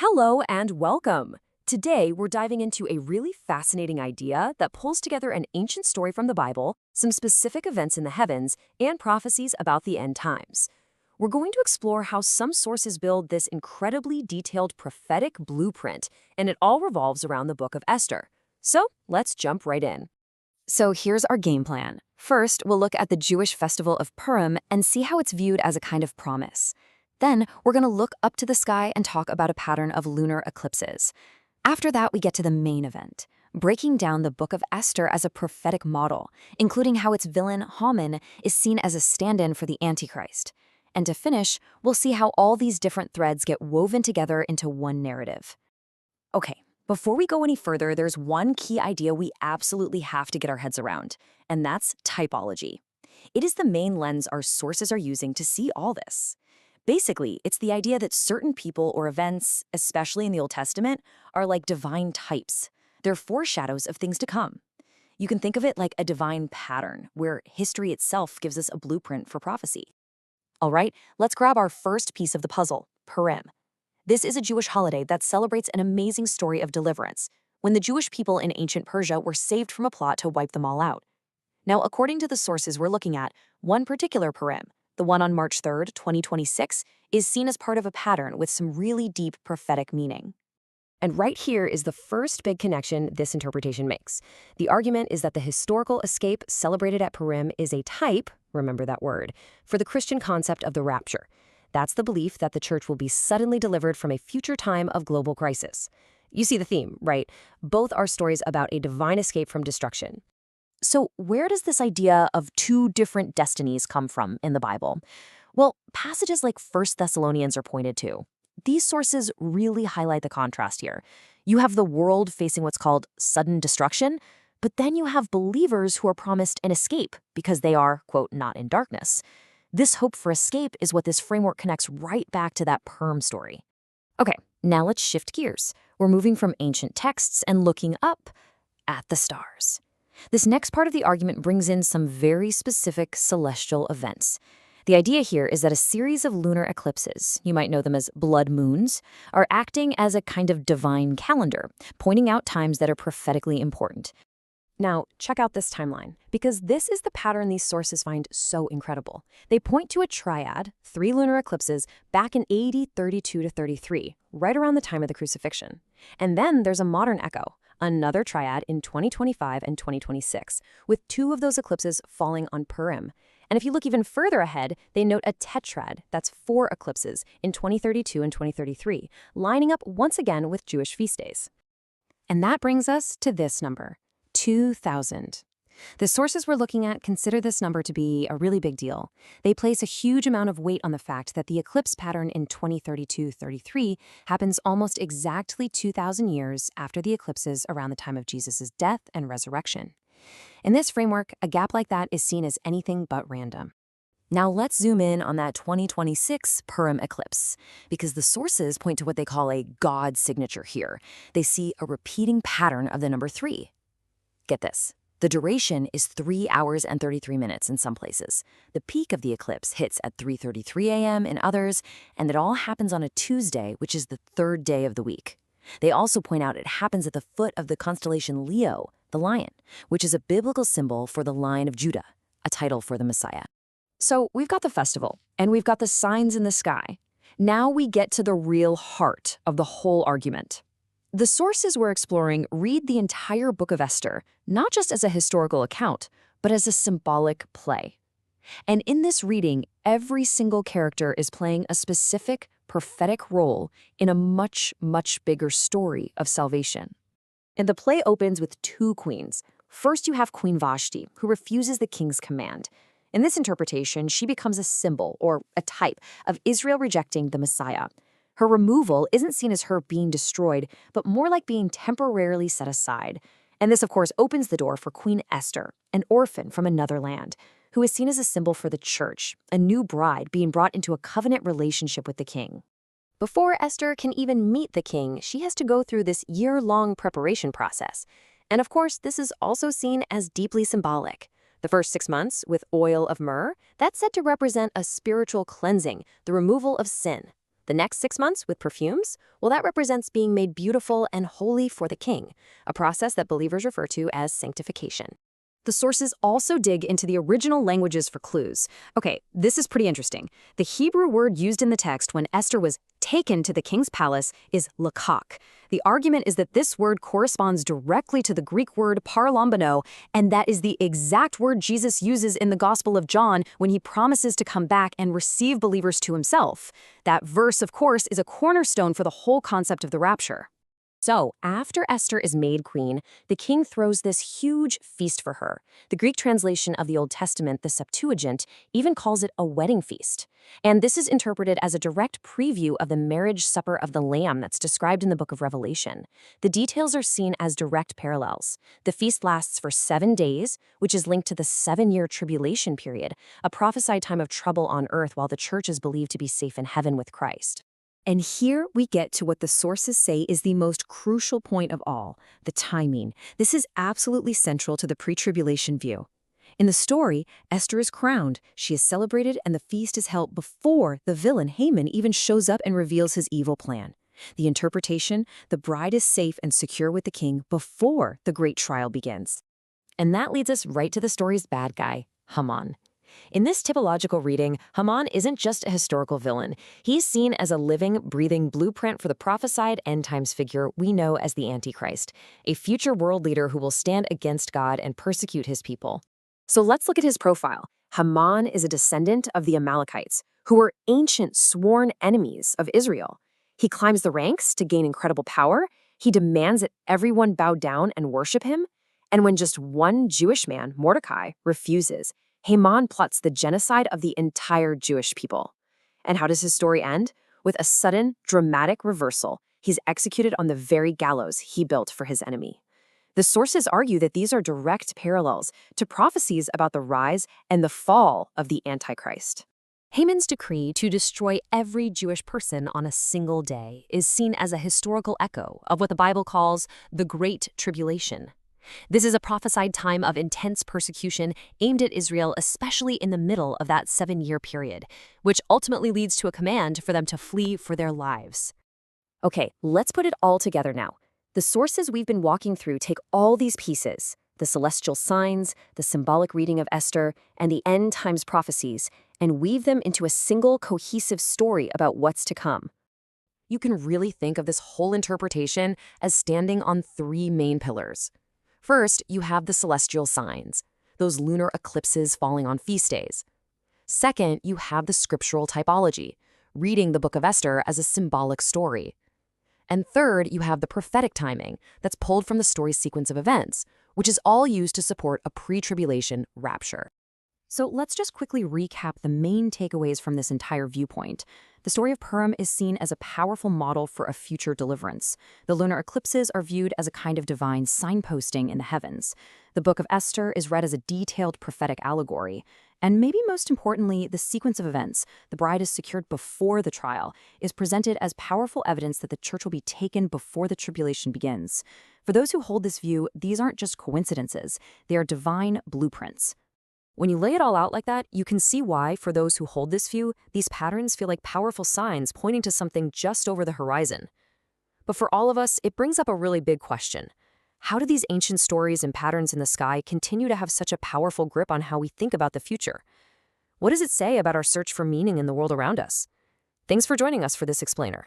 Hello and welcome. Today, we're diving into a really fascinating idea that pulls together an ancient story from the Bible, some specific events in the heavens, and prophecies about the end times. We're going to explore how some sources build this incredibly detailed prophetic blueprint, and it all revolves around the book of Esther. So, let's jump right in. So here's our game plan. First, we'll look at the Jewish festival of Purim and see how it's viewed as a kind of promise. Then, we're going to look up to the sky and talk about a pattern of lunar eclipses. After that, we get to the main event, breaking down the book of Esther as a prophetic model, including how its villain, Haman, is seen as a stand-in for the Antichrist. And to finish, we'll see how all these different threads get woven together into one narrative. Okay, before we go any further, there's one key idea we absolutely have to get our heads around, and that's typology. It is the main lens our sources are using to see all this. Basically, it's the idea that certain people or events, especially in the Old Testament, are like divine types. They're foreshadows of things to come. You can think of it like a divine pattern, where history itself gives us a blueprint for prophecy. All right, let's grab our first piece of the puzzle, Purim. This is a Jewish holiday that celebrates an amazing story of deliverance, when the Jewish people in ancient Persia were saved from a plot to wipe them all out. Now, according to the sources we're looking at, one particular Purim, the one on March 3rd, 2026, is seen as part of a pattern with some really deep prophetic meaning. And right here is the first big connection this interpretation makes. The argument is that the historical escape celebrated at Purim is a type, remember that word, for the Christian concept of the rapture. That's the belief that the church will be suddenly delivered from a future time of global crisis. You see the theme, right? Both are stories about a divine escape from destruction. So where does this idea of two different destinies come from in the Bible? Well, passages like 1 Thessalonians are pointed to. These sources really highlight the contrast here. You have the world facing what's called sudden destruction, but then you have believers who are promised an escape because they are, quote, not in darkness. This hope for escape is what this framework connects right back to that Purim story. Okay, now let's shift gears. We're moving from ancient texts and looking up at the stars. This next part of the argument brings in some very specific celestial events. The idea here is that a series of lunar eclipses, you might know them as blood moons, are acting as a kind of divine calendar, pointing out times that are prophetically important. Now, check out this timeline, because this is the pattern these sources find so incredible. They point to a triad, 3 lunar eclipses, back in AD 32 to 33, right around the time of the crucifixion. And then there's a modern echo, another triad in 2025 and 2026, with 2 of those eclipses falling on Purim. And if you look even further ahead, they note a tetrad, that's 4 eclipses, in 2032 and 2033, lining up once again with Jewish feast days. And that brings us to this number, 2000. The sources we're looking at consider this number to be a really big deal. They place a huge amount of weight on the fact that the eclipse pattern in 2032-33 happens almost exactly 2,000 years after the eclipses around the time of Jesus' death and resurrection. In this framework, a gap like that is seen as anything but random. Now let's zoom in on that 2026 Purim eclipse, because the sources point to what they call a God signature here. They see a repeating pattern of the number 3. Get this. The duration is 3 hours and 33 minutes in some places. The peak of the eclipse hits at 3:33 a.m. in others, and it all happens on a Tuesday, which is the 3rd day of the week. They also point out it happens at the foot of the constellation Leo, the lion, which is a biblical symbol for the line of Judah, a title for the Messiah. So we've got the festival, and we've got the signs in the sky. Now we get to the real heart of the whole argument. The sources we're exploring read the entire book of Esther, not just as a historical account, but as a symbolic play. And in this reading, every single character is playing a specific prophetic role in a much, much bigger story of salvation. And the play opens with 2 queens. First, you have Queen Vashti, who refuses the king's command. In this interpretation, she becomes a symbol, or a type, of Israel rejecting the Messiah. Her removal isn't seen as her being destroyed, but more like being temporarily set aside. And this, of course, opens the door for Queen Esther, an orphan from another land, who is seen as a symbol for the church, a new bride being brought into a covenant relationship with the king. Before Esther can even meet the king, she has to go through this year-long preparation process. And of course, this is also seen as deeply symbolic. The first 6 months, with oil of myrrh, that's said to represent a spiritual cleansing, the removal of sin. The next 6 months with perfumes, well, that represents being made beautiful and holy for the king, a process that believers refer to as sanctification. The sources also dig into the original languages for clues. Okay, this is pretty interesting. The Hebrew word used in the text when Esther was taken to the king's palace is lakak. The argument is that this word corresponds directly to the Greek word paralambano, and that is the exact word Jesus uses in the Gospel of John when he promises to come back and receive believers to himself. That verse, of course, is a cornerstone for the whole concept of the rapture. So, after Esther is made queen, the king throws this huge feast for her. The Greek translation of the Old Testament, the Septuagint, even calls it a wedding feast. And this is interpreted as a direct preview of the marriage supper of the Lamb that's described in the book of Revelation. The details are seen as direct parallels. The feast lasts for 7 days, which is linked to the 7-year tribulation period, a prophesied time of trouble on earth while the church is believed to be safe in heaven with Christ. And here we get to what the sources say is the most crucial point of all, the timing. This is absolutely central to the pre-tribulation view. In the story, Esther is crowned, she is celebrated, and the feast is held before the villain Haman even shows up and reveals his evil plan. The interpretation, the bride is safe and secure with the king before the great trial begins. And that leads us right to the story's bad guy, Haman. In this typological reading, Haman isn't just a historical villain. He's seen as a living, breathing blueprint for the prophesied end-times figure we know as the Antichrist, a future world leader who will stand against God and persecute his people. So let's look at his profile. Haman is a descendant of the Amalekites, who were ancient sworn enemies of Israel. He climbs the ranks to gain incredible power. He demands that everyone bow down and worship him. And when just one Jewish man, Mordecai, refuses, Haman plots the genocide of the entire Jewish people. And how does his story end? With a sudden, dramatic reversal. He's executed on the very gallows he built for his enemy. The sources argue that these are direct parallels to prophecies about the rise and the fall of the Antichrist. Haman's decree to destroy every Jewish person on a single day is seen as a historical echo of what the Bible calls the Great Tribulation. This is a prophesied time of intense persecution aimed at Israel, especially in the middle of that 7-year period, which ultimately leads to a command for them to flee for their lives. Okay, let's put it all together now. The sources we've been walking through take all these pieces, the celestial signs, the symbolic reading of Esther, and the end times prophecies, and weave them into a single cohesive story about what's to come. You can really think of this whole interpretation as standing on 3 main pillars. First, you have the celestial signs, those lunar eclipses falling on feast days. Second, you have the scriptural typology, reading the book of Esther as a symbolic story. And third, you have the prophetic timing that's pulled from the story's sequence of events, which is all used to support a pre-tribulation rapture. So let's just quickly recap the main takeaways from this entire viewpoint. The story of Purim is seen as a powerful model for a future deliverance. The lunar eclipses are viewed as a kind of divine signposting in the heavens. The book of Esther is read as a detailed prophetic allegory. And maybe most importantly, the sequence of events, the bride is secured before the trial, is presented as powerful evidence that the church will be taken before the tribulation begins. For those who hold this view, these aren't just coincidences, they are divine blueprints. When you lay it all out like that, you can see why, for those who hold this view, these patterns feel like powerful signs pointing to something just over the horizon. But for all of us, it brings up a really big question. How do these ancient stories and patterns in the sky continue to have such a powerful grip on how we think about the future? What does it say about our search for meaning in the world around us? Thanks for joining us for this explainer.